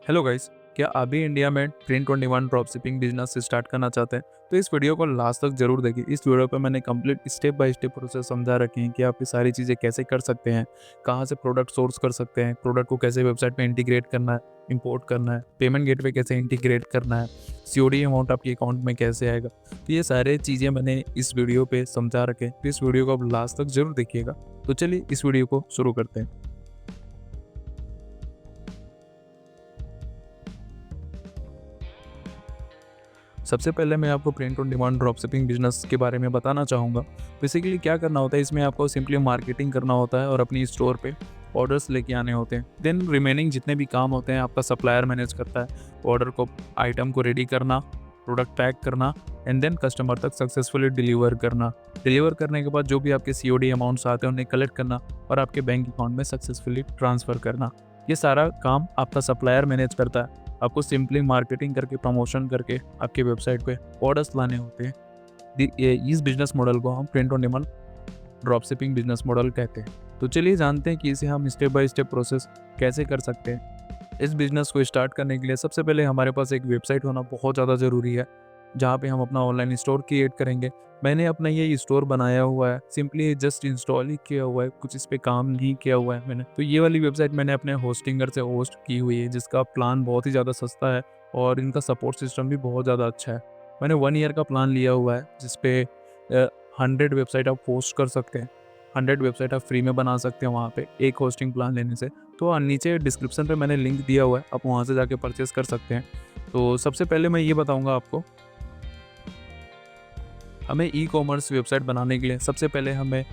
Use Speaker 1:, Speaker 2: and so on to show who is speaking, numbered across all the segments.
Speaker 1: Hello guys, क्या आप भी इंडिया में print on demand drop shipping business start करना चाहते हैं? तो इस वीडियो को लास्ट तक जरूर देखिए। इस वीडियो पे मैंने complete step by step process समझा रखे हैं कि आप ये सारी चीज़ें कैसे कर सकते हैं, कहाँ से प्रोडक्ट सोर्स कर सकते हैं, प्रोडक्ट को कैसे वेबसाइट में इंटीग्रेट करना है, इंपोर्ट करना है, पेमेंट गेटवे कैसे इंटीग्रेट करना है, सीओडी अमाउंट आपके अकाउंट में कैसे आएगा। तो ये सारे चीज़ें मैंने इस वीडियो पे समझा रखे हैं, तो इस वीडियो को आप लास्ट तक जरूर देखिएगा। तो चलिए इस वीडियो को शुरू करते हैं। सबसे पहले मैं आपको print on demand drop shipping business के बारे में बताना चाहूँगा। बेसिकली क्या करना होता है, इसमें आपको सिंपली मार्केटिंग करना होता है और अपनी स्टोर पे ऑर्डर्स लेके आने होते हैं। देन रिमेनिंग जितने भी काम होते हैं आपका सप्लायर मैनेज करता है। ऑर्डर को, आइटम को रेडी करना, प्रोडक्ट पैक करना एंड देन कस्टमर तक सक्सेसफुली डिलीवर करना। डिलीवर करने के बाद जो भी आपके सीओडी अमाउंट्स आते हैं उन्हें कलेक्ट करना और आपके बैंक अकाउंट में सक्सेसफुली ट्रांसफ़र करना। ये सारा काम आपका सप्लायर मैनेज करता है। आपको सिंपली मार्केटिंग करके, प्रमोशन करके आपके वेबसाइट पे ऑर्डर्स लाने होते हैं। इस बिजनेस मॉडल को हम print on demand drop shipping business model कहते हैं। तो चलिए जानते हैं कि इसे हम स्टेप बाय स्टेप प्रोसेस कैसे कर सकते हैं। इस बिजनेस को स्टार्ट करने के लिए सबसे पहले हमारे पास एक वेबसाइट होना बहुत ज़्यादा ज़रूरी है, जहाँ पे हम अपना ऑनलाइन स्टोर क्रिएट करेंगे। मैंने अपना ये स्टोर बनाया हुआ है, सिंपली जस्ट इंस्टॉल ही किया हुआ है, कुछ इस पे काम नहीं किया हुआ है मैंने। तो ये वाली वेबसाइट मैंने अपने होस्टिंगर से होस्ट की हुई है, जिसका प्लान बहुत ही ज़्यादा सस्ता है और इनका सपोर्ट सिस्टम भी बहुत ज़्यादा अच्छा है। मैंने 1 ईयर का प्लान लिया हुआ है, जिसपे 100 वेबसाइट आप होस्ट कर सकते हैं। 100 वेबसाइट आप फ्री में बना सकते हैं वहाँ पे एक होस्टिंग प्लान लेने से। तो नीचे डिस्क्रिप्शन पे मैंने लिंक दिया हुआ है, आप वहाँ से जाके परचेस कर सकते हैं। तो सबसे पहले मैं ये बताऊँगा आपको, हमें ई कॉमर्स वेबसाइट बनाने के लिए सबसे पहले हमें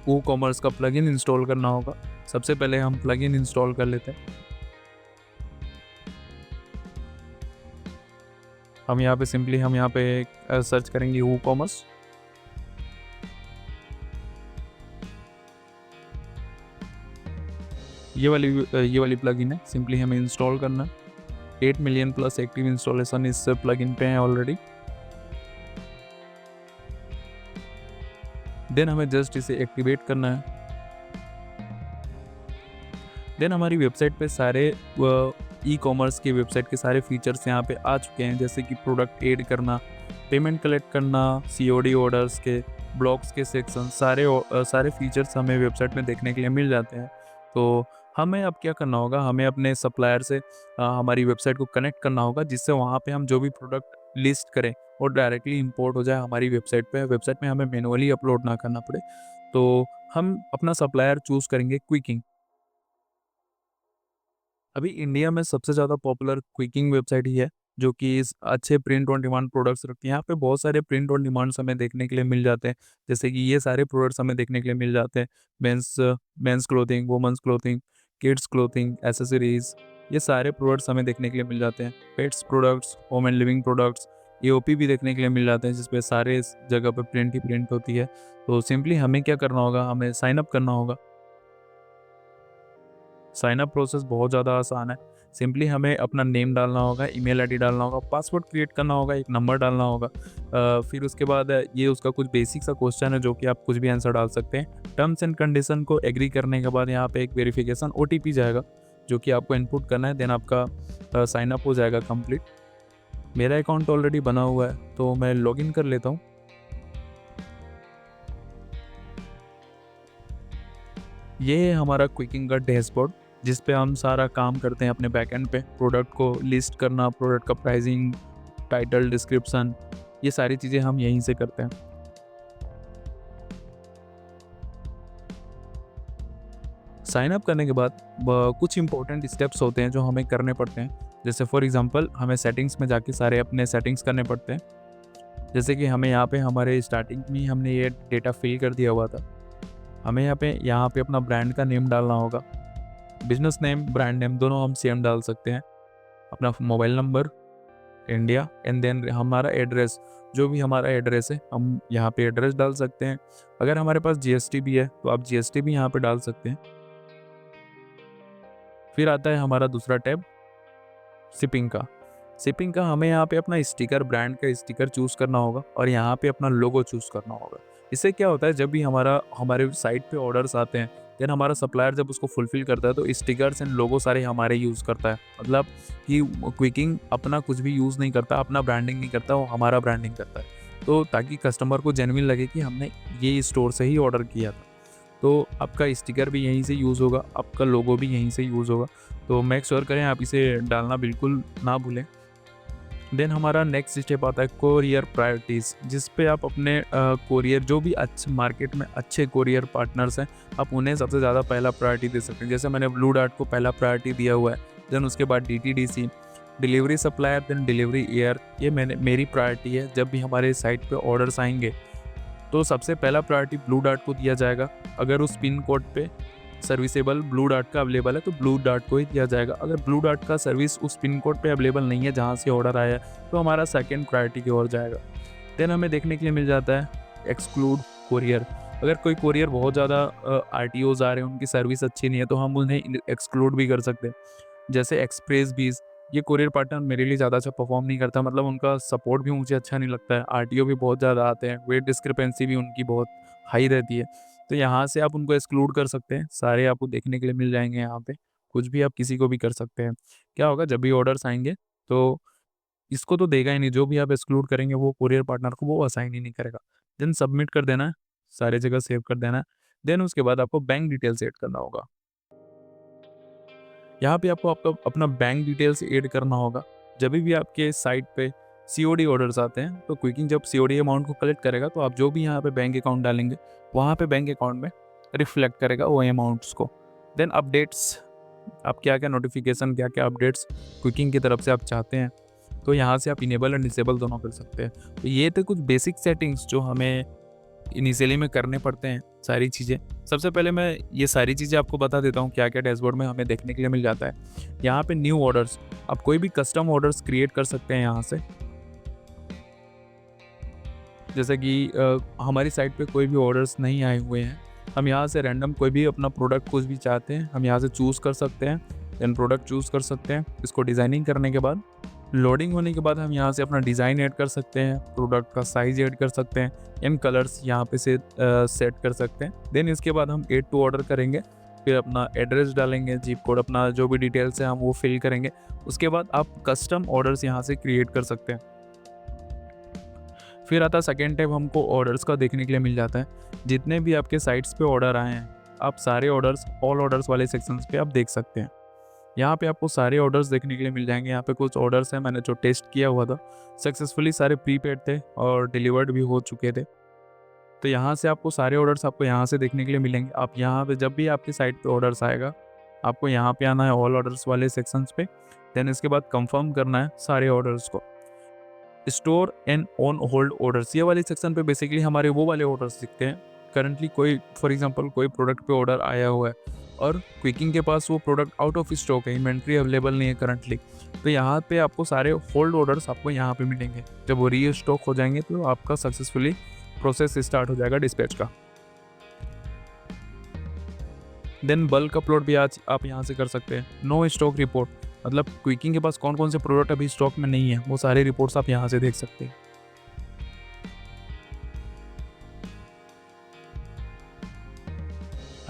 Speaker 1: वो कॉमर्स का प्लगइन इंस्टॉल करना होगा। सबसे पहले हम प्लगइन इंस्टॉल कर लेते हैं। हम यहाँ पे सिंपली सर्च करेंगे वो कॉमर्स। ये वाली प्लगइन है, सिंपली हमें इंस्टॉल करना है। 8 मिलियन प्लस एक्टिव इंस्टॉलेशन इस प्लगइन पे है ऑलरेडी। देन हमें जस्ट इसे एक्टिवेट करना है। देन हमारी वेबसाइट पे सारे ई कॉमर्स की वेबसाइट के सारे फीचर्स यहाँ पे आ चुके हैं, जैसे कि प्रोडक्ट ऐड करना, पेमेंट कलेक्ट करना, सीओडी ऑर्डर्स के, ब्लॉग्स के सेक्शन, सारे फीचर्स हमें वेबसाइट में देखने के लिए मिल जाते हैं। तो हमें अब क्या करना होगा, हमें अपने सप्लायर से हमारी वेबसाइट को कनेक्ट करना होगा, जिससे वहाँ पे हम जो भी प्रोडक्ट लिस्ट करें वो डायरेक्टली इंपोर्ट हो जाए हमारी वेबसाइट पे। वेबसाइट में हमें मैनुअली अपलोड ना करना पड़े। तो हम अपना सप्लायर चूज़ करेंगे क्विकिंग। अभी इंडिया में सबसे ज़्यादा पॉपुलर क्विकिंग वेबसाइट ही है, जो कि इस अच्छे प्रिंट ऑन डिमांड प्रोडक्ट्स रखती है। यहाँ पे बहुत सारे प्रिंट ऑन डिमांड्स हमें देखने के लिए मिल जाते हैं, जैसे कि ये सारे प्रोडक्ट्स हमें देखने के लिए मिल जाते हैं। Men's men's clothing, women's clothing, kids clothing, accessories, ये सारे प्रोडक्ट्स हमें देखने के लिए मिल जाते हैं। Pets products, home and living products, AOP भी देखने के लिए मिल जाते हैं, जिसपे सारे इस जगह पे प्रिंट ही प्रिंट होती है। तो सिंपली हमें क्या करना होगा, हमें साइन अप करना होगा। साइन अप प्रोसेस बहुत ज़्यादा आसान है। सिंपली हमें अपना नेम डालना होगा, ईमेल आईडी डालना होगा, पासवर्ड क्रिएट करना होगा, एक नंबर डालना होगा। फिर उसके बाद ये उसका कुछ बेसिक सा क्वेश्चन है, जो कि आप कुछ भी आंसर डाल सकते हैं। टर्म्स एंड कंडीशन को एग्री करने के बाद यहाँ पे एक वेरिफिकेशन ओटीपी जाएगा, जो कि आपको इनपुट करना है। देन आपका साइन अप हो जाएगा कंप्लीट। मेरा अकाउंट ऑलरेडी बना हुआ है, तो मैं लॉगिन कर लेता हूँ। ये है हमारा क्विकिंग का डैशबोर्ड, जिस पे हम सारा काम करते हैं अपने बैकएंड पे। प्रोडक्ट को लिस्ट करना, प्रोडक्ट का प्राइसिंग, टाइटल, डिस्क्रिप्शन, ये सारी चीज़ें हम यहीं से करते हैं। साइन अप करने के बाद कुछ इंपॉर्टेंट स्टेप्स होते हैं जो हमें करने पड़ते हैं। जैसे फॉर एग्जांपल हमें सेटिंग्स में जाके सारे अपने सेटिंग्स करने पड़ते हैं। जैसे कि हमें यहाँ पे हमारे स्टार्टिंग में ही हमने ये डेटा फिल कर दिया हुआ था। हमें यहाँ पे अपना ब्रांड का नेम डालना होगा। बिजनेस नेम, ब्रांड नेम दोनों हम सेम डाल सकते हैं। अपना mobile number, India, and then हमारा एड्रेस, जो भी हमारा एड्रेस है हम यहाँ पे एड्रेस डाल सकते हैं। अगर हमारे पास जीएसटी भी है तो आप जीएसटी भी यहाँ पे डाल सकते हैं। फिर आता है हमारा दूसरा टैब, शिपिंग का। शिपिंग का हमें यहाँ पे अपना स्टिकर, ब्रांड का स्टिकर चूज़ करना होगा और यहाँ पे अपना लोगो चूज़ करना होगा। इससे क्या होता है, जब भी हमारे साइट पे ऑर्डर्स आते हैं, देन हमारा सप्लायर जब उसको फुलफ़िल करता है तो स्टिकर्स एंड लोगो सारे हमारे यूज़ करता है। मतलब कि क्विकिंग अपना कुछ भी यूज़ नहीं करता, अपना ब्रांडिंग नहीं करता, वो हमारा ब्रांडिंग करता है। तो ताकि कस्टमर को जेन्युइन लगे कि हमने ये स्टोर से ही ऑर्डर किया था। तो आपका स्टिकर भी यहीं से यूज़ होगा, आपका लोगो भी यहीं से यूज़ होगा। तो मेक श्योर करें आप इसे डालना बिल्कुल ना भूलें। देन हमारा नेक्स्ट स्टेप आता है कोरियर प्रायोरिटीज़, जिस पे आप अपने कोरियर जो भी अच्छे मार्केट में अच्छे कोरियर पार्टनर्स हैं, आप उन्हें सबसे ज़्यादा पहला प्रायोरिटी दे सकते हैं। जैसे मैंने ब्लू डार्ट को पहला प्रायोरिटी दिया हुआ है, देन उसके बाद DTDC, delivery supplier, then delivery air, ये मेरी प्रायोरिटी है। जब भी हमारे साइट पे ऑर्डर्स आएँगे, तो सबसे पहला प्रायोरिटी ब्लू डार्ट को दिया जाएगा। अगर उस पिन कोड पे सर्विसेबल ब्लू डार्ट का अवेलेबल है तो ब्लू डार्ट को ही दिया जाएगा। अगर ब्लू डार्ट का सर्विस उस पिन कोड पे अवेलेबल नहीं है जहाँ से ऑर्डर आया है, तो हमारा सेकंड प्रायोरिटी की ओर जाएगा। देन हमें देखने के लिए मिल जाता है एक्सक्लूड कोरियर। अगर कोई कोरियर बहुत ज़्यादा आरटीओज आ रहे हैं, उनकी सर्विस अच्छी नहीं है, तो हम उन्हें एक्सक्लूड भी कर सकते हैं। जैसे एक्सप्रेस बीज, ये कोरियर पार्टनर मेरे लिए ज़्यादा अच्छा परफॉर्म नहीं करता, मतलब उनका सपोर्ट भी मुझे अच्छा नहीं लगता है। आरटीओ भी बहुत ज़्यादा आते हैं, वेट डिस्क्रिपेंसी भी उनकी बहुत हाई रहती है। तो यहाँ से आप उनको एक्सक्लूड कर सकते हैं। सारे आपको देखने के लिए मिल जाएँगे यहाँ पे। कुछ भी आप किसी को भी कर सकते हैं। क्या होगा जब भी ऑर्डर्स आएँगे तो इसको तो देगा ही नहीं, जो भी आप एक्सक्लूड करेंगे वो कोरियर पार्टनर को वो असाइन ही नहीं करेगा। देन सबमिट कर देना है, सारी जगह सेव कर देना है। देन उसके बाद आपको बैंक डिटेल्स ऐड करना होगा। यहाँ पे आपको आपका अपना बैंक डिटेल्स ऐड करना होगा। जब भी आपके साइट पे सीओडी ऑर्डर्स आते हैं, तो क्विकिंग जब सीओडी अमाउंट को कलेक्ट करेगा, तो आप जो भी यहाँ पे बैंक अकाउंट डालेंगे, वहाँ पे बैंक अकाउंट में रिफ्लेक्ट करेगा वो अमाउंट्स को। देन अपडेट्स, आप क्या-क्या नोटिफ़िकेशन, क्या-क्या अपडेट्स क्विकिंग की तरफ से आप चाहते हैं, तो यहाँ से आप इनेबल एंड डिसेबल दोनों कर सकते हैं। तो ये थे कुछ बेसिक सेटिंग्स जो हमें इनिशियली में करने पड़ते हैं सारी चीज़ें। सबसे पहले मैं ये सारी चीज़ें आपको बता देता हूँ क्या-क्या डैशबोर्ड में हमें देखने के लिए मिल जाता है। यहाँ पे न्यू ऑर्डर्स, आप कोई भी कस्टम ऑर्डर्स क्रिएट कर सकते हैं यहाँ से। जैसे कि हमारी साइट पे कोई भी ऑर्डर्स नहीं आए हुए हैं, हम यहाँ से रैंडम कोई भी अपना प्रोडक्ट कुछ भी चाहते हैं, हम यहाँ से चूज़ कर सकते हैं। देन प्रोडक्ट चूज़ कर सकते हैं। इसको डिज़ाइनिंग करने के बाद, लोडिंग होने के बाद हम यहाँ से अपना डिज़ाइन ऐड कर सकते हैं, प्रोडक्ट का साइज़ ऐड कर सकते हैं, इन कलर्स यहाँ पे से सेट कर सकते हैं। देन इसके बाद हम ऐड टू ऑर्डर करेंगे, फिर अपना एड्रेस डालेंगे, ज़िप कोड, अपना जो भी डिटेल्स हैं हम वो फिल करेंगे। उसके बाद आप कस्टम ऑर्डर्स यहाँ से क्रिएट कर सकते हैं। फिर आता है सेकेंड टैब, हमको ऑर्डर्स का देखने के लिए मिल जाता है। जितने भी आपके साइट्स पे ऑर्डर आए हैं, आप सारे ऑर्डर्स ऑल ऑर्डर्स वाले सेक्शंस पे आप देख सकते हैं। यहाँ पे आपको सारे ऑर्डर्स देखने के लिए मिल जाएंगे। यहाँ पे कुछ ऑर्डर्स हैं मैंने जो टेस्ट किया हुआ था, सक्सेसफुली सारे प्रीपेड थे और डिलीवर्ड भी हो चुके थे। तो यहाँ से आपको सारे ऑर्डर्स आपको यहाँ से देखने के लिए मिलेंगे। आप यहाँ पे जब भी आपकी साइट पे ऑर्डर्स आएगा, आपको यहाँ पे आना है ऑल ऑर्डर्स वाले सेक्शंस पे। देन इसके बाद कंफर्म करना है सारे ऑर्डर्स को। Store and on hold orders, ये वाले सेक्शन पे बेसिकली हमारे वो वाले ऑर्डर्स दिखते हैं। करंटली कोई फॉर एग्जांपल कोई प्रोडक्ट पे ऑर्डर आया हुआ है और क्विकिंग के पास वो प्रोडक्ट आउट ऑफ स्टॉक है, इन्वेंट्री अवेलेबल नहीं है करंटली, तो यहाँ पे आपको सारे होल्ड ऑर्डर्स आपको यहाँ पे मिलेंगे। जब वो री स्टॉक हो जाएंगे तो आपका सक्सेसफुली प्रोसेस स्टार्ट हो जाएगा डिस्पैच का। देन बल्क अपलोड भी आज आप यहाँ से कर सकते हैं। नो स्टॉक रिपोर्ट, मतलब क्विकिंग के पास कौन कौन से प्रोडक्ट अभी स्टॉक में नहीं है, वो सारे रिपोर्ट्स आप यहाँ से देख सकते हैं।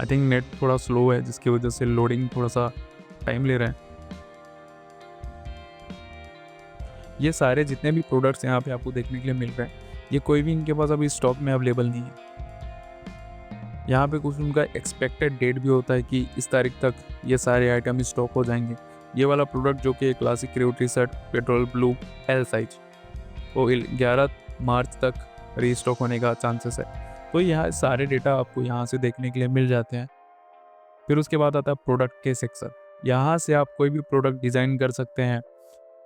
Speaker 1: आई थिंक नेट थोड़ा स्लो है जिसकी वजह से लोडिंग थोड़ा सा टाइम ले रहा है। ये सारे जितने भी प्रोडक्ट्स यहाँ पे आपको देखने के लिए मिल रहे हैं, ये कोई भी इनके पास अभी स्टॉक में अवेलेबल नहीं है। यहाँ पे कुछ उनका एक्सपेक्टेड डेट भी होता है कि इस तारीख तक ये सारे आइटम स्टॉक हो जाएंगे। ये वाला प्रोडक्ट जो कि classic creo T shirt petrol blue L size, वो 11 मार्च तक रीस्टॉक होने का चांसेस है। तो यहाँ सारे डेटा आपको यहाँ से देखने के लिए मिल जाते हैं। फिर उसके बाद आता है प्रोडक्ट के सेक्शन। यहाँ से आप कोई भी प्रोडक्ट डिज़ाइन कर सकते हैं,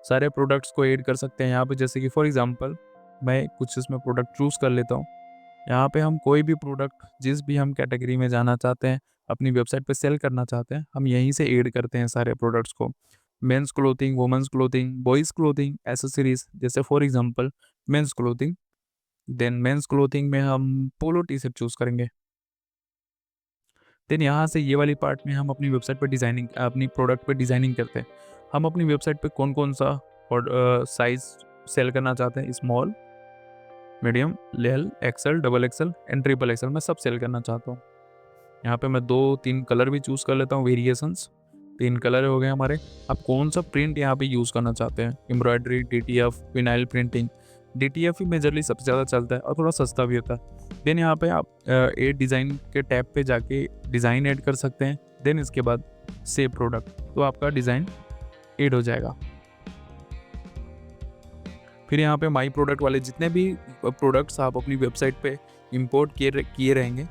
Speaker 1: सारे प्रोडक्ट्स को ऐड कर सकते हैं यहाँ पे। जैसे कि फॉर एग्जांपल मैं कुछ इसमें प्रोडक्ट चूज़ कर लेता हूँ। यहाँ पे हम कोई भी प्रोडक्ट जिस भी हम कैटेगरी में जाना चाहते हैं, अपनी वेबसाइट पे सेल करना चाहते हैं, हम यहीं से ऐड करते हैं सारे प्रोडक्ट्स को। Men's clothing, women's clothing, boys clothing, accessories, जैसे for example men's clothing. Then men's clothing में हम पोलो टी शर्ट चूज़ करेंगे। देन यहाँ से ये वाली पार्ट में हम अपनी वेबसाइट पे डिज़ाइनिंग, अपनी प्रोडक्ट पे डिज़ाइनिंग करते हैं। हम अपनी वेबसाइट पे कौन-कौन सा और साइज़ सेल करना चाहते हैं, small, medium, L, XL, double XL and triple XL मैं सब सेल करना चाहता हूँ। यहाँ पे मैं 2-3 कलर भी चूज़ कर लेता हूँ, वेरिएशंस। 3 कलर हो गए हमारे। आप कौन सा प्रिंट यहाँ पे यूज़ करना चाहते हैं, embroidery, DTF, vinyl printing. DTF ही मेजरली सबसे ज़्यादा चलता है और थोड़ा सस्ता भी होता है। देन यहाँ पे आप एड डिज़ाइन के टैब पे जाके डिज़ाइन ऐड कर सकते हैं। देन इसके बाद सेव प्रोडक्ट, तो आपका डिज़ाइन ऐड हो जाएगा। फिर यहाँ पे माई प्रोडक्ट वाले जितने भी प्रोडक्ट्स आप अपनी वेबसाइट पे इंपोर्ट किए रहेंगे,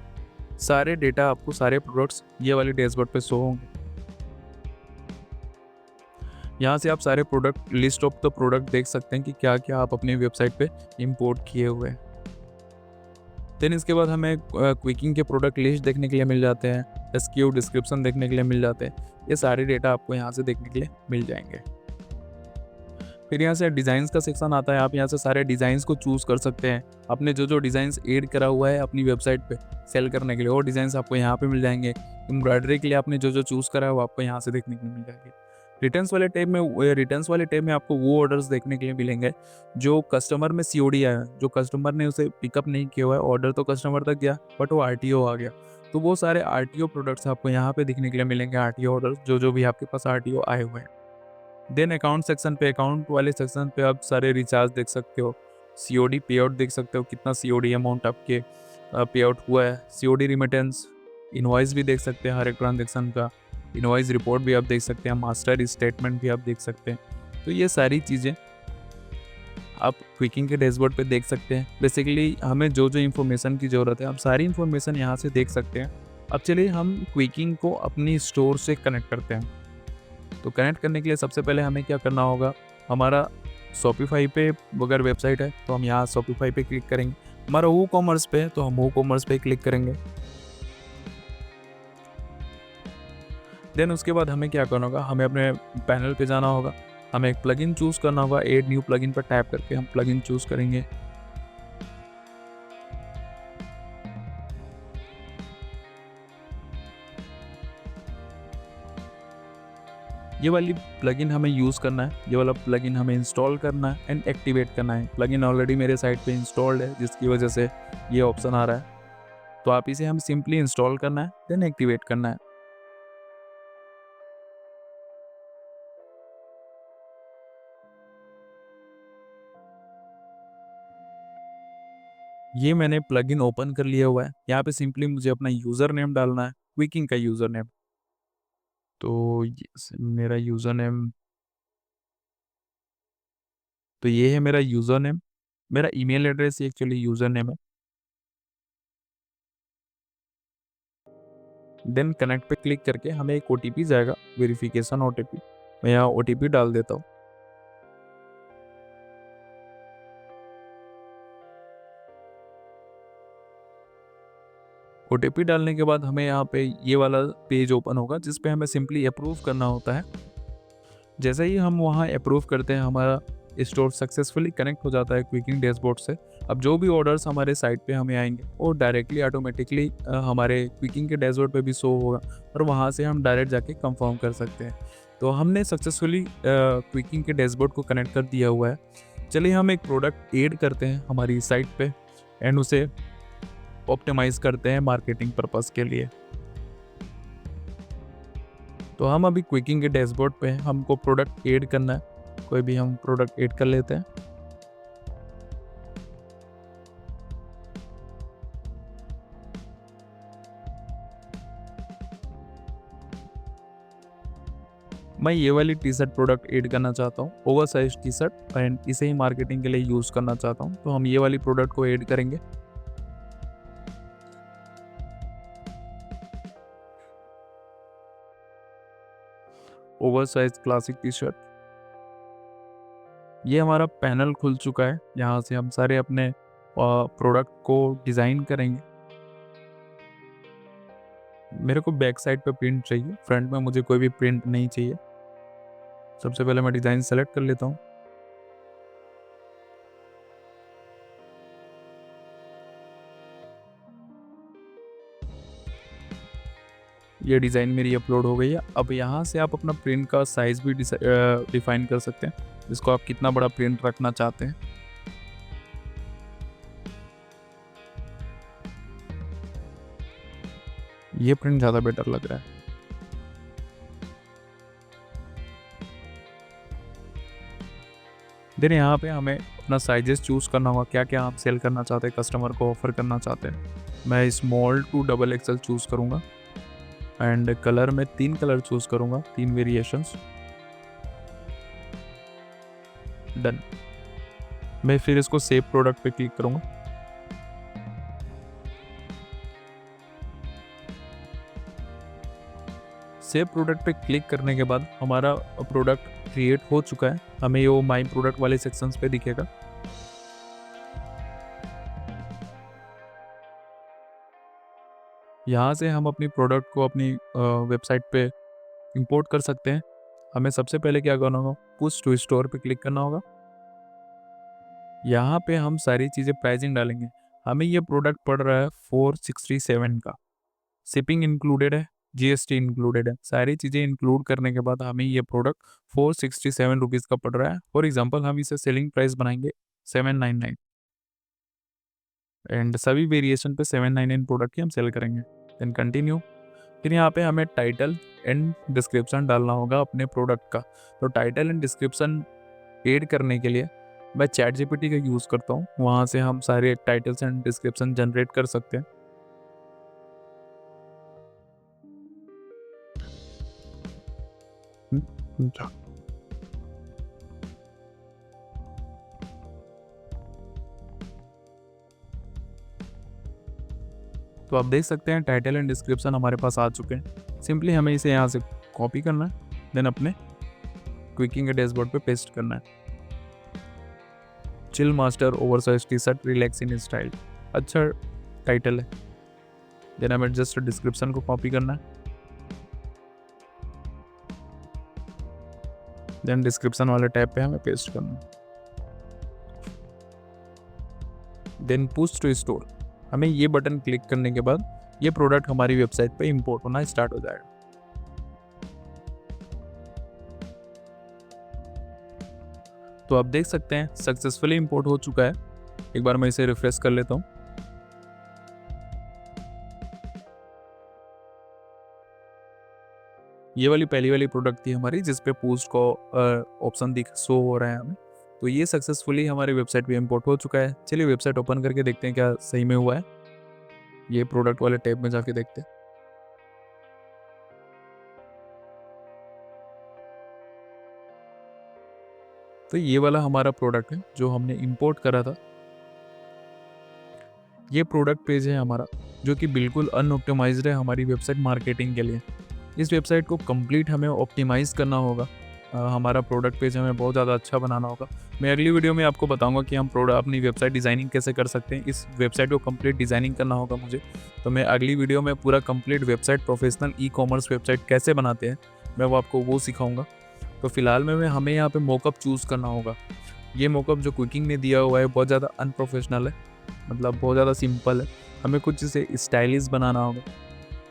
Speaker 1: सारे डेटा आपको, सारे प्रोडक्ट्स ये वाले डैशबोर्ड पे शो होंगे। यहाँ से आप सारे product, list of the product देख सकते हैं कि क्या क्या आप अपनी वेबसाइट पे इंपोर्ट किए हुए हैं। देन इसके बाद हमें क्विकिंग के प्रोडक्ट लिस्ट देखने के लिए मिल जाते हैं, एसक्यू डिस्क्रिप्शन देखने के लिए मिल जाते हैं। ये सारे डेटा आपको यहाँ से देखने के लिए मिल जाएंगे। फिर यहाँ से डिज़ाइंस का सेक्शन आता है। आप यहाँ से सारे डिज़ाइंस को चूज़ कर सकते हैं। आपने जो जो डिज़ाइंस ऐड करा हुआ है अपनी वेबसाइट पे सेल करने के लिए, वो डिज़ाइंस आपको यहाँ पे मिल जाएंगे। एम्ब्रॉयडरी के लिए आपने जो जो चूज़ करा है वो आपको यहाँ से देखने के लिए मिल जाएंगे। रिटर्न्स वाले टैब में आपको वो ऑर्डर्स देखने के लिए मिलेंगे जो कस्टमर में सीओडी आया है, जो कस्टमर ने उसे पिकअप नहीं किया हुआ है। ऑर्डर तो कस्टमर तक गया बट वो आरटीओ आ गया, तो वो सारे आरटीओ प्रोडक्ट्स आपको यहाँ पे दिखने के लिए मिलेंगे। आरटीओ ऑर्डर जो जो भी आपके पास आरटीओ आए हुए हैं। देन अकाउंट सेक्शन पे, अकाउंट वाले सेक्शन पे आप सारे रिचार्ज देख सकते हो, सीओडी पे आउट देख सकते हो, कितना सीओडी अमाउंट आपके पे आउट हुआ है, सीओडी रिमिटेंस, इनवॉइस भी देख सकते हैं हर एक ट्रांजेक्शन का, इनवॉइस रिपोर्ट भी आप देख सकते हैं, मास्टर स्टेटमेंट भी आप देख सकते हैं। तो ये सारी चीज़ें आप क्विकिंग के डैशबोर्ड पे देख सकते हैं। बेसिकली हमें जो जो इन्फॉर्मेशन की ज़रूरत है, हम सारी इन्फॉर्मेशन यहाँ से देख सकते हैं। अब चलिए हम क्विकिंग को अपनी स्टोर से कनेक्ट करते हैं। तो कनेक्ट करने के लिए सबसे पहले हमें क्या करना होगा, हमारा शॉपिफाई पे अगर वेबसाइट है तो हम यहाँ शॉपिफाई पे क्लिक करेंगे। हमारा वो कॉमर्स पे है तो हम वो कॉमर्स पे क्लिक करेंगे। देन उसके बाद हमें क्या करना होगा, हमें अपने पैनल पे जाना होगा, हमें एक प्लगइन चूज़ करना होगा। ऐड न्यू प्लगइन पर टैप करके हम प्लगइन चूज़ करेंगे। ये वाली प्लगइन हमें यूज़ करना है, ये वाला प्लगइन हमें इंस्टॉल करना है एंड एक्टिवेट करना है। प्लगइन ऑलरेडी मेरे साइट पे इंस्टॉल्ड है जिसकी वजह से ये ऑप्शन आ रहा है। तो आप इसे हम सिंपली इंस्टॉल करना है देन एक्टिवेट करना है। ये मैंने प्लगइन ओपन कर लिया हुआ है। यहाँ पे सिंपली मुझे अपना यूज़र नेम डालना है, क्विकिंग का यूज़र नेम। तो मेरा यूज़र नेम, तो ये है मेरा यूज़र नेम। मेरा email address actually user name है। देन कनेक्ट पे क्लिक करके हमें एक ओटीपी जाएगा, वेरिफिकेशन ओटीपी। मैं यहाँ ओटीपी डाल देता हूँ। ओटीपी डालने के बाद हमें यहाँ पे ये वाला पेज ओपन होगा जिस पे हमें सिंपली अप्रूव करना होता है। जैसे ही हम वहाँ अप्रूव करते हैं, हमारा स्टोर सक्सेसफुली कनेक्ट हो जाता है क्विकिंग डैशबोर्ड से। अब जो भी ऑर्डर्स हमारे साइट पे हमें आएंगे वो डायरेक्टली ऑटोमेटिकली हमारे क्विकिंग के डैशबोर्ड पे भी शो होगा और वहाँ से हम डायरेक्ट जाके कंफर्म कर सकते हैं। तो हमने सक्सेसफुली क्विकिंग के डैशबोर्ड को कनेक्ट कर दिया हुआ है। चलिए हम एक प्रोडक्ट ऐड करते हैं हमारी साइट पे एंड उसे ऑप्टिमाइज़ करते हैं मार्केटिंग पर्पस के लिए। तो हम अभी क्विकिंग के डैशबोर्ड पे हैं, हमको प्रोडक्ट ऐड करना है। कोई भी हम प्रोडक्ट ऐड कर लेते हैं। मैं ये वाली टी शर्ट प्रोडक्ट ऐड करना चाहता हूँ, over size T shirt, and इसे ही मार्केटिंग के लिए यूज़ करना चाहता हूँ। तो हम ये वाली प्रोडक्ट को ऐड करेंगे। Over size classic T shirt. ये हमारा पैनल खुल चुका है। यहाँ से हम सारे अपने प्रोडक्ट को डिज़ाइन करेंगे। मेरे को बैक साइड पे प्रिंट चाहिए, फ्रंट में मुझे कोई भी प्रिंट नहीं चाहिए। सबसे पहले मैं डिज़ाइन सेलेक्ट कर लेता हूँ। ये डिज़ाइन मेरी अपलोड हो गई है। अब यहाँ से आप अपना प्रिंट का साइज़ भी डिफाइन कर सकते हैं, जिसको आप कितना बड़ा प्रिंट रखना चाहते हैं। ये प्रिंट ज़्यादा बेटर लग रहा है। देन यहाँ पे हमें अपना साइजेस चूज़ करना होगा, क्या क्या आप सेल करना चाहते हैं, कस्टमर को ऑफर करना चाहते हैं। मैं small to double XL choose करूँगा एंड कलर में 3 कलर चूज़ करूँगा, 3 वेरिएशंस। डन। मैं फिर इसको सेव प्रोडक्ट पे क्लिक करूँगा। सेव प्रोडक्ट पे क्लिक करने के बाद हमारा प्रोडक्ट क्रिएट हो चुका है। हमें ये माई प्रोडक्ट वाले सेक्शंस पे दिखेगा। यहाँ से हम अपनी प्रोडक्ट को अपनी वेबसाइट पे इंपोर्ट कर सकते हैं। हमें सबसे पहले क्या करना होगा, पुश टू स्टोर पे क्लिक करना होगा। यहाँ पे हम सारी चीज़ें प्राइसिंग डालेंगे। हमें ये प्रोडक्ट पड़ रहा है 467 का। शिपिंग इंक्लूडेड है, जीएसटी इंक्लूडेड है। सारी चीज़ें इंक्लूड करने के बाद हमें ये प्रोडक्ट 467 रुपीज़ का पड़ रहा है। फॉर एग्जांपल हम इसे सेलिंग प्राइस बनाएंगे 799 एंड सभी वेरिएशन पे 799 प्रोडक्ट की हम सेल करेंगे। Then continue. फिर यहाँ पे हमें टाइटल एंड डिस्क्रिप्शन डालना होगा अपने प्रोडक्ट का। तो टाइटल एंड डिस्क्रिप्शन ऐड करने के लिए मैं चैट जीपीटी का यूज़ करता हूँ। वहाँ से हम सारे टाइटल्स एंड डिस्क्रिप्शन जनरेट कर सकते हैं। अच्छा। तो आप देख सकते हैं टाइटल एंड डिस्क्रिप्शन हमारे पास आ चुके हैं। सिंपली हमें इसे यहाँ से कॉपी करना है, देन अपने क्विकिंग के डैशबोर्ड पे पेस्ट करना है। Chill master oversize T shirt relax in style, अच्छा टाइटल है। देन हमें जस्ट डिस्क्रिप्शन को कॉपी करना है, देन डिस्क्रिप्शन वाले टैब पे हमें पेस्ट करना है। देन पुश टू स्टोर, हमें ये बटन क्लिक करने के बाद ये प्रोडक्ट हमारी वेबसाइट पे इंपोर्ट होना स्टार्ट हो जाएगा। तो आप देख सकते हैं सक्सेसफुली इंपोर्ट हो चुका है। एक बार मैं इसे रिफ्रेश कर लेता हूँ। ये वाली पहली वाली प्रोडक्ट थी हमारी जिस पे पोस्ट को ऑप्शन दिख शो हो रहा है हमें। तो ये सक्सेसफुली हमारी वेबसाइट पे इंपोर्ट हो चुका है। चलिए वेबसाइट ओपन करके देखते हैं क्या सही में हुआ है। ये प्रोडक्ट वाले टैब में जाके देखते हैं। तो ये वाला हमारा प्रोडक्ट है जो हमने इंपोर्ट करा था। ये प्रोडक्ट पेज है हमारा जो कि बिल्कुल अनऑप्टिमाइज्ड है हमारी वेबसाइट मार्केटिंग के लिए। इस वेबसाइट को कंप्लीट हमें ऑप्टिमाइज करना होगा। हमारा प्रोडक्ट पेज हमें बहुत ज़्यादा अच्छा बनाना होगा। मैं अगली वीडियो में आपको बताऊंगा कि हम प्रोडक्ट अपनी वेबसाइट डिज़ाइनिंग कैसे कर सकते हैं। इस वेबसाइट को कंप्लीट डिज़ाइनिंग करना होगा मुझे। तो मैं अगली वीडियो में पूरा complete website professional e commerce website कैसे बनाते हैं मैं वो आपको वो सिखाऊंगा। तो फिलहाल में हमें यहाँ पे मॉकअप चूज़ करना होगा। ये मॉकअप जो क्विकिंग ने दिया हुआ है बहुत ज़्यादा अनप्रोफेशनल है, मतलब बहुत ज़्यादा सिंपल है। हमें कुछ इसे स्टाइलिश बनाना होगा।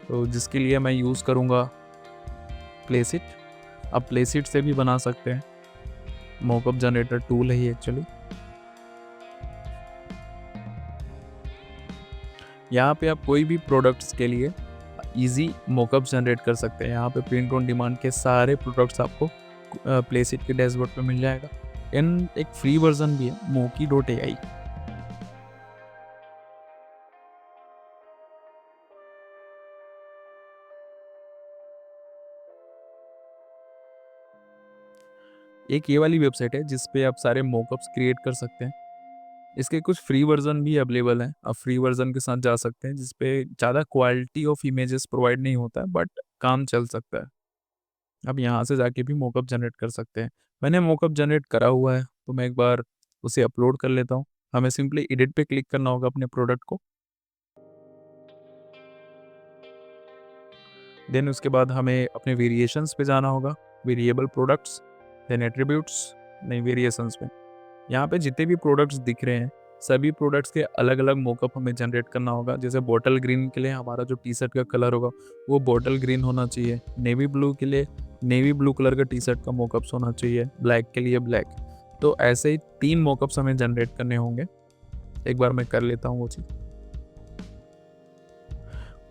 Speaker 1: तो जिसके लिए मैं यूज़ करूँगा प्लेसिट। आप प्लेसिट से भी बना सकते हैं, मॉकअप जनरेटर टूल है ये एक्चुअली। यहाँ पे आप कोई भी प्रोडक्ट्स के लिए इजी मॉकअप जनरेट कर सकते हैं। यहाँ पे प्रिंट ऑन डिमांड के सारे प्रोडक्ट्स आपको प्लेसिट के डैशबोर्ड पे मिल जाएगा। एंड एक फ्री वर्जन भी है moki.ai। एक ये वाली वेबसाइट है जिस पे आप सारे मॉकअप्स क्रिएट कर सकते हैं। इसके कुछ फ्री वर्जन भी अवेलेबल हैं। आप फ्री वर्जन के साथ जा सकते हैं जिस पे ज़्यादा क्वालिटी ऑफ इमेजेस प्रोवाइड नहीं होता है बट काम चल सकता है। आप यहाँ से जाके भी मॉकअप जनरेट कर सकते हैं। मैंने मॉकअप जनरेट करा हुआ है तो मैं एक बार उसे अपलोड कर लेता हूँ। हमें सिंपली एडिट पे क्लिक करना होगा अपने प्रोडक्ट को। देन उसके बाद हमें अपने वेरिएशंस पे जाना होगा, वेरिएबल प्रोडक्ट्स, देन एट्रीब्यूट्स, नहीं वेरिएशंस पे। यहाँ पे जितने भी प्रोडक्ट्स दिख रहे हैं सभी प्रोडक्ट्स के अलग अलग मॉकअप हमें जनरेट करना होगा। जैसे बॉटल ग्रीन के लिए हमारा जो टी शर्ट का कलर होगा वो बॉटल ग्रीन होना चाहिए। नेवी ब्लू के लिए नेवी ब्लू कलर का टी शर्ट का मॉकअप्स होना चाहिए। ब्लैक के लिए ब्लैक। तो ऐसे ही 3 मॉकअप्स हमें जनरेट करने होंगे। एक बार मैं कर लेता हूँ वो चीज़।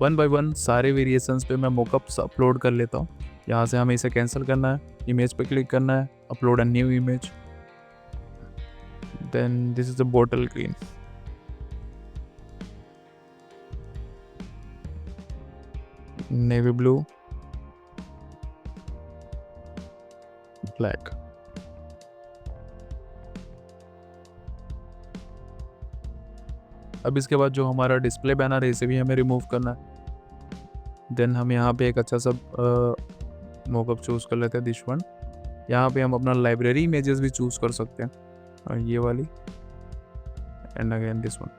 Speaker 1: वन बाय वन सारे वेरिएशंस पे मैं मॉकअप्स अपलोड कर लेता हूँ। यहाँ से हमें इसे कैंसिल करना है, इमेज पे क्लिक करना है, upload a new image, then this is the bottle green. Navy blue, black. अब इसके बाद जो हमारा डिस्प्ले बैनर है इसे भी हमें रिमूव करना है। देन हम यहाँ पे एक अच्छा सा मॉकअप चूज़ कर लेते हैं, दिस वन। यहाँ पे हम अपना लाइब्रेरी इमेजेस भी चूज़ कर सकते हैं, और ये वाली, एंड अगेन दिस वन।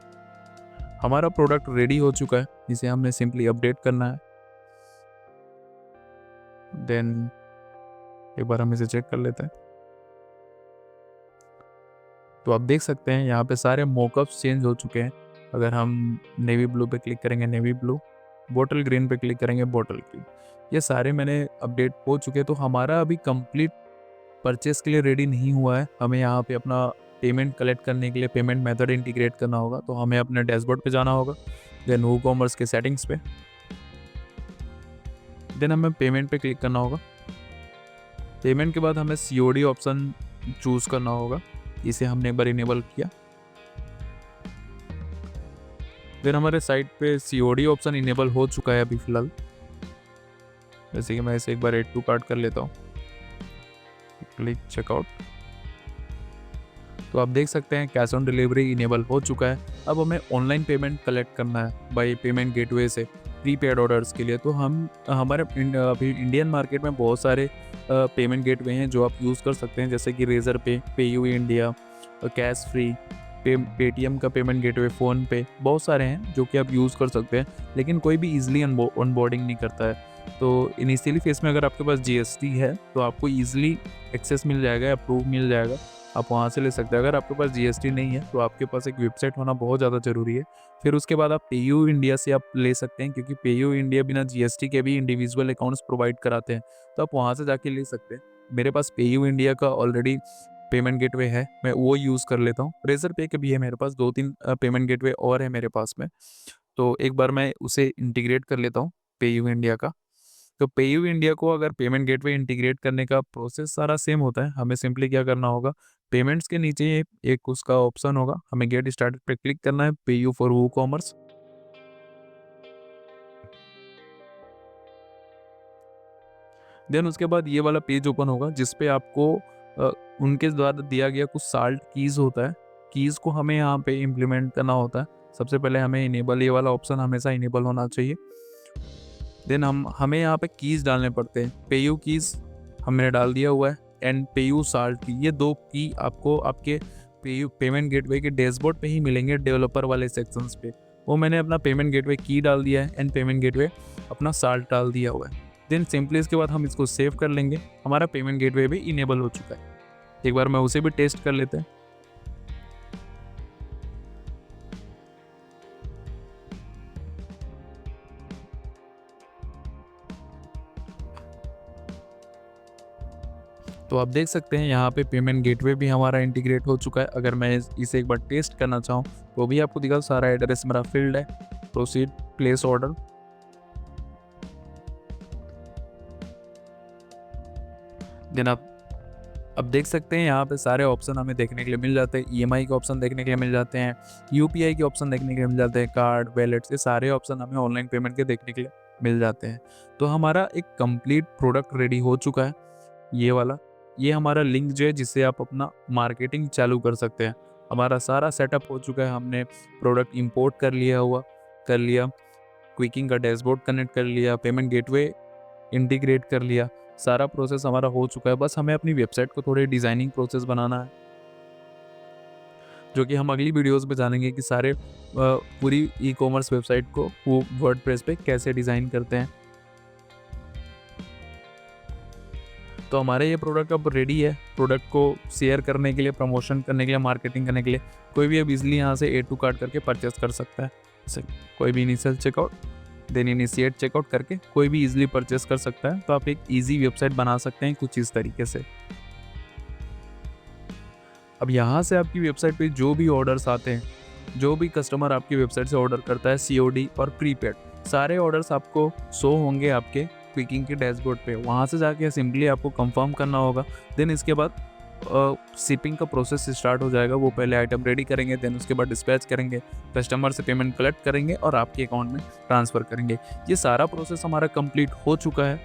Speaker 1: हमारा प्रोडक्ट रेडी हो चुका है, इसे हमने सिंपली अपडेट करना है। देन एक बार हम इसे चेक कर लेते हैं। तो आप देख सकते हैं यहाँ पे सारे मॉकअप्स चेंज हो चुके हैं। अगर हम नेवी ब्लू पे क्लिक करेंगे, नेवी ब्लू, बॉटल ग्रीन पे क्लिक करेंगे, बॉटल ग्रीन, ये सारे मैंने अपडेट हो चुके हैं। तो हमारा अभी कंप्लीट परचेस के लिए रेडी नहीं हुआ है। हमें यहाँ पे अपना पेमेंट कलेक्ट करने के लिए पेमेंट मेथड इंटीग्रेट करना होगा। तो हमें अपने डैशबोर्ड पे जाना होगा, देन वूकॉमर्स के सेटिंग्स पे, देन हमें पेमेंट पे क्लिक करना होगा। पेमेंट के बाद हमें COD ऑप्शन चूज़ करना होगा, इसे हमने एक बार इनेबल किया। फिर हमारे साइट पे COD ऑप्शन इनेबल हो चुका है अभी फ़िलहाल। जैसे कि मैं इसे एक बार ऐड टू कार्ट कर लेता हूँ, क्लिक चेकआउट। तो आप देख सकते हैं कैश ऑन डिलीवरी इनेबल हो चुका है। अब हमें ऑनलाइन पेमेंट कलेक्ट करना है बाय पेमेंट गेटवे से प्रीपेड ऑर्डर्स के लिए। तो हम हमारे अभी इंडियन मार्केट में बहुत सारे पेमेंट गेटवे हैं जो आप यूज़ कर सकते हैं, जैसे कि रेजर पे, PayU India, cash free, Paytm का पेमेंट गेटवे, फ़ोन पे, बहुत सारे हैं जो कि आप यूज़ कर सकते हैं। लेकिन कोई भी ईजिली ऑनबोर्डिंग नहीं करता है। तो इनिशियली फेस में अगर आपके पास GST है तो आपको ईजिली एक्सेस मिल जाएगा, अप्रूव मिल जाएगा, आप वहाँ से ले सकते हैं। अगर आपके पास GST नहीं है तो आपके पास एक वेबसाइट होना बहुत ज़्यादा ज़रूरी है। फिर उसके बाद आप पेयू इंडिया से आप ले सकते हैं, क्योंकि पेयू इंडिया बिना GST के भी इंडिविजुअल अकाउंट्स प्रोवाइड कराते हैं, तो आप वहाँ से जाके ले सकते हैं। मेरे पास पेयू इंडिया का ऑलरेडी पेमेंट गेटवे है, मैं वो यूज़ कर लेता हूँ। रेजर पे का भी है मेरे पास, 2-3 पेमेंट गेटवे और है मेरे पास में। तो एक बार मैं उसे इंटीग्रेट कर लेता हूँ पेयू इंडिया का। तो पेयू इंडिया को अगर पेमेंट गेटवे इंटीग्रेट करने का प्रोसेस सारा सेम होता है। हमें सिंपली क्या करना होगा, पेमेंट्स के नीचे एक उसका ऑप्शन होगा, हमें गेट स्टार्टेड पे क्लिक करना है, पेयू फॉर वूकॉमर्स। देन उसके बाद ये वाला पेज ओपन होगा जिस पे आपको उनके द्वारा दिया गया कुछ साल्ट कीज़ होता है, कीज़ को हमें यहाँ पे इम्प्लीमेंट करना होता है। सबसे पहले हमें इनेबल, ये वाला ऑप्शन हमेशा इनेबल होना चाहिए। देन हमें यहाँ पे कीज़ डालने पड़ते हैं। पेयू कीज़ हमने डाल दिया हुआ है, एंड पेयू साल्ट की, ये 2 की आपको आपके पेयू पेमेंट गेटवे के डैशबोर्ड पे ही मिलेंगे, डेवलपर वाले सेक्शंस पे। वो मैंने अपना पेमेंट गेटवे की डाल दिया है, एंड पेमेंट गेटवे अपना साल्ट डाल दिया हुआ है। देन सिंपली इसके बाद हम इसको सेव कर लेंगे। हमारा पेमेंट गेटवे भी इनेबल हो चुका है। एक बार मैं उसे भी टेस्ट कर लेते हैं। तो आप देख सकते हैं यहाँ पे पेमेंट गेटवे भी हमारा इंटीग्रेट हो चुका है। अगर मैं इसे एक बार टेस्ट करना चाहूँ तो भी आपको दिखा, सारा एड्रेस मेरा फील्ड है। Proceed, place order. देन आप अब देख सकते हैं यहाँ पे सारे ऑप्शन हमें देखने के लिए मिल जाते हैं। EMI के ऑप्शन देखने के लिए मिल जाते हैं, UPI के ऑप्शन देखने के लिए मिल जाते हैं, कार्ड, वैलेट, ये सारे ऑप्शन हमें ऑनलाइन पेमेंट के देखने के लिए मिल जाते हैं। तो हमारा एक कंप्लीट प्रोडक्ट रेडी हो चुका है। ये वाला, ये हमारा लिंक जो है जिससे आप अपना मार्केटिंग चालू कर सकते हैं। हमारा सारा सेटअप हो चुका है। हमने प्रोडक्ट इंपोर्ट कर लिया, क्विकिंग का डैशबोर्ड कनेक्ट कर लिया, पेमेंट गेटवे इंटीग्रेट कर लिया, सारा प्रोसेस हमारा हो चुका है। बस हमें अपनी वेबसाइट को थोड़े डिज़ाइनिंग प्रोसेस बनाना है, जो कि हम अगली वीडियोस में जानेंगे कि सारे पूरी ई-कॉमर्स वेबसाइट को वो वर्डप्रेस पे कैसे डिज़ाइन करते हैं। तो हमारा ये प्रोडक्ट अब रेडी है। प्रोडक्ट को शेयर करने के लिए, प्रमोशन करने के लिए, मार्केटिंग करने के लिए कोई भी अब इजीली यहाँ से ऐड टू कार्ट करके परचेस कर सकता है। जैसे कोई भी initial checkout, then initiate checkout करके कोई भी इजीली परचेस कर सकता है। तो आप एक इजी वेबसाइट बना सकते हैं कुछ इस तरीके से। अब यहाँ से आपकी वेबसाइट पे जो भी ऑर्डर्स आते हैं, जो भी कस्टमर आपकी वेबसाइट से ऑर्डर करता है, COD और प्रीपेड,
Speaker 2: सारे ऑर्डर्स आपको शो होंगे आपके क्विकिंग के डैशबोर्ड पे। वहाँ से जाके सिंपली आपको कंफर्म करना होगा। देन इसके बाद शिपिंग का प्रोसेस स्टार्ट हो जाएगा। वो पहले आइटम रेडी करेंगे, देन उसके बाद डिस्पैच करेंगे, कस्टमर से पेमेंट कलेक्ट करेंगे और आपके अकाउंट में ट्रांसफ़र करेंगे। ये सारा प्रोसेस हमारा कंप्लीट हो चुका है।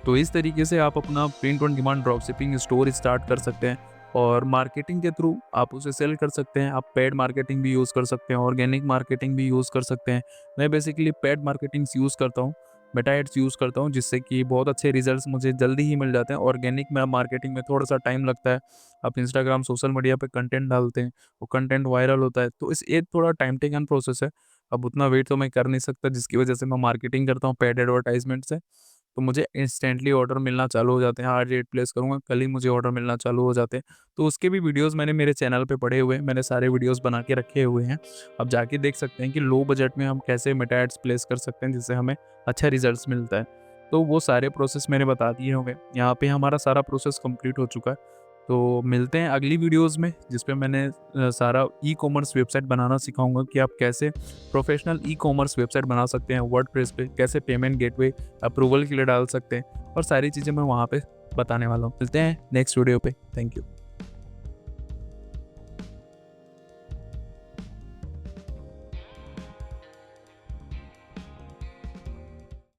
Speaker 2: तो इस तरीके से आप अपना print on demand drop shipping store start कर सकते हैं और मार्केटिंग के थ्रू आप उसे सेल कर सकते हैं। आप पेड मार्केटिंग भी यूज़ कर सकते हैं, ऑर्गेनिक मार्केटिंग भी यूज़ कर सकते हैं। मैं बेसिकली पेड मार्केटिंग्स यूज़ करता हूँ, मेटा एड्स यूज़ करता हूँ, जिससे कि बहुत अच्छे रिजल्ट्स मुझे जल्दी ही मिल जाते हैं। ऑर्गेनिक में मार्केटिंग में थोड़ा सा टाइम लगता है। आप इंस्टाग्राम सोशल मीडिया पे कंटेंट डालते हैं, वो कंटेंट वायरल होता है, तो इस एक थोड़ा टाइम टेकन प्रोसेस है। अब उतना वेट तो मैं कर नहीं सकता, जिसकी वजह से मैं मार्केटिंग करता हूँ पेड एडवर्टाइजमेंट से। तो मुझे इंस्टेंटली ऑर्डर मिलना चालू हो जाते हैं। आज रेट प्लेस करूँगा, कल ही मुझे ऑर्डर मिलना चालू हो जाते हैं। तो उसके भी वीडियोज़ मैंने मेरे चैनल पे पड़े हुए हैं, मैंने सारे वीडियोज़ बना के रखे हुए हैं। आप जाके देख सकते हैं कि लो बजट में हम कैसे मेटा एड्स प्लेस कर सकते हैं, जिससे हमें अच्छा रिज़ल्ट्स मिलता है। तो वो सारे प्रोसेस मैंने बता दिए होंगे। यहाँ पे हमारा सारा प्रोसेस कंप्लीट हो चुका है। तो मिलते हैं अगली वीडियोज़ में, जिस पे मैंने सारा ई-कॉमर्स वेबसाइट बनाना सिखाऊँगा कि आप कैसे प्रोफेशनल ई-कॉमर्स वेबसाइट बना सकते हैं वर्डप्रेस पे, कैसे पेमेंट गेटवे अप्रूवल के लिए डाल सकते हैं और सारी चीज़ें मैं वहाँ पे बताने वाला हूँ। मिलते हैं नेक्स्ट वीडियो पे। Thank you.